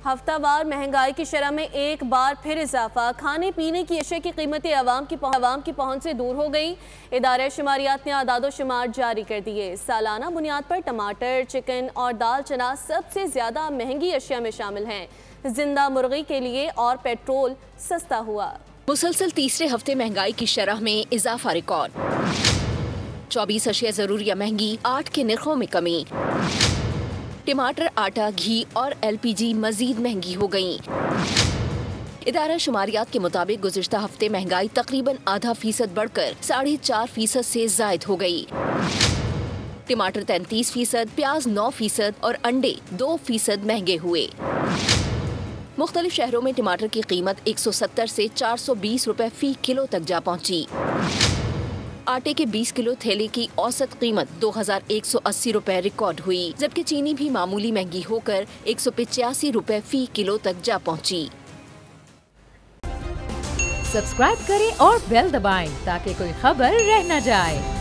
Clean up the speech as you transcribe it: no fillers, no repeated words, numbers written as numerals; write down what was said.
हफ्तावार महंगाई की शरह में एक बार फिर इजाफा। खाने पीने की अशिया की कीमतें आवाम की पहुंच से दूर हो गई। इदारे शुमारियात ने आदादो शुमार जारी कर दिए। सालाना बुनियाद पर टमाटर, चिकन और दाल चना सबसे ज्यादा महंगी अशिया में शामिल हैं। जिंदा मुर्गी के लिए और पेट्रोल सस्ता हुआ। मुसलसल तीसरे हफ्ते महंगाई की शरह में इजाफा रिकॉर्ड। 24 अशिया जरूरिया महंगी, 8 के निर्खों में कमी। टमाटर, आटा, घी और LPG मजीद महंगी हो गयी। इदारा शुमारियात के मुताबिक गुज़िश्ता हफ्ते महंगाई तकरीबन आधा फीसद बढ़कर 4.5% से जायद हो गई। टमाटर 33%, प्याज 9% और अंडे 2% महंगे हुए। मुख्तलिफ शहरों में टमाटर की कीमत 170 से 420 रुपए फी किलो तक जा पहुंची। आटे के 20 किलो थैले की औसत कीमत 2180 रुपए रिकॉर्ड हुई, जबकि चीनी भी मामूली महंगी होकर 185 रुपए फी किलो तक जा पहुंची। सब्सक्राइब करें और बेल दबाएं ताकि कोई खबर रह न जाए।